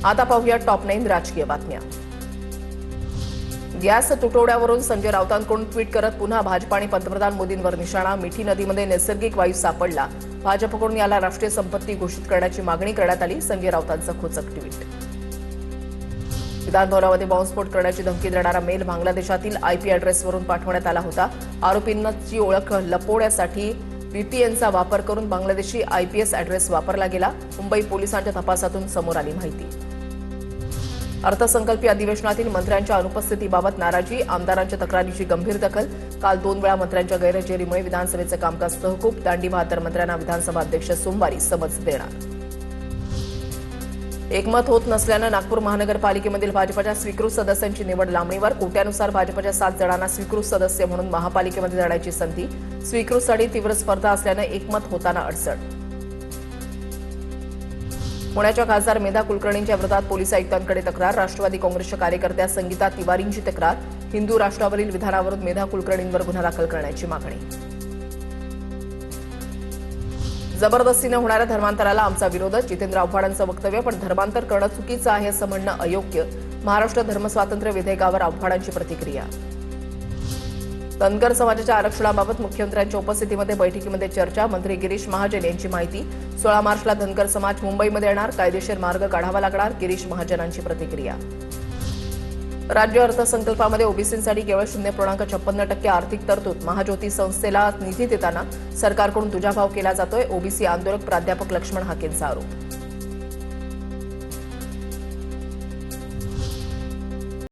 आता पाहूया टॉप 9 राजकीय बातम्या। गॅस तुटवड्यावरून संजय राऊतांकडून ट्विट करत पुन्हा भाजप आणि पंतप्रधान मोदींवर निशाणा। मिठी नदीमध्ये नैसर्गिक वायू सापडला, भाजपकडून याला राष्ट्रीय संपत्ती घोषित करण्याची मागणी करण्यात आली। संजय राऊतांचं खोचक ट्विट। विधानभवनामध्ये बॉम्बस्फोट करण्याची धमकी देणारा मेल बांगलादेशातील आयपी ॲड्रेसवरून पाठवण्यात आला होता। आरोपींची ओळख लपवण्यासाठी VPNचा वापर करून बांगलादेशी IPS ॲड्रेस वापरला गेला। मुंबई पोलिसांच्या तपासातून समोर आली माहिती। अर्थसंकल्पीय अधिवेशनातील मंत्र्यांच्या अनुपस्थितीबाबत नाराजी, आमदारांच्या तक्रारीची गंभीर दखल। काल 2 वेळा मंत्र्यांच्या गैरहजेरीमुळे विधानसभेचं कामकाज तहकूब। दांडी बहादर मंत्र्यांना विधानसभा अध्यक्ष सोमवारी समज देणार। एकमत होत नसल्यानं नागपूर महानगरपालिकेमधील भाजपच्या स्वीकृत सदस्यांची निवड लांबणीवर। कोट्यानुसार भाजपच्या 7 जणांना स्वीकृत सदस्य म्हणून महापालिकेमध्ये जाण्याची संधी। स्वीकृतसाठी तीव्र स्पर्धा असल्यानं एकमत होताना अडचण। पुण्याच्या खासदार मेधा कुलकर्णींच्या विरोधात पोलीस आयुक्तांकडे तक्रार। राष्ट्रवादी काँग्रेसच्या कार्यकर्त्या संगीता तिवारींची तक्रार। हिंदू राष्ट्रावरील विधानावरून मेधा कुलकर्णींवर गुन्हा दाखल करण्याची मागणी। जबरदस्तीने होणाऱ्या धर्मांतराला आमचा विरोध, जितेंद्र आव्हाडांचं वक्तव्य। पण धर्मांतर करणं चुकीचं आहे असं म्हणणं अयोग्य। महाराष्ट्र धर्मस्वातंत्र्य विधेयकावर आव्हाडांची प्रतिक्रिया। धनगर समाजाच्या आरक्षणाबाबत मुख्यमंत्र्यांच्या उपस्थितीमध्ये बैठकीमध्ये चर्चा। मंत्री गिरीश महाजन यांची माहिती। 16 मार्चला धनगर समाज मुंबईमध्ये येणार, कायदेशीर मार्ग काढावा लागणार। गिरीश महाजनांची प्रतिक्रिया। राज्य अर्थसंकल्पामध्ये ओबीसींसाठी केवळ 0.56% आर्थिक तरतूद। महाज्योती संस्थेला निधी देताना सरकारकडून दुजाभाव केला जातोय। ओबीसी आंदोलक प्राध्यापक लक्ष्मण हाकेंचा आरोप।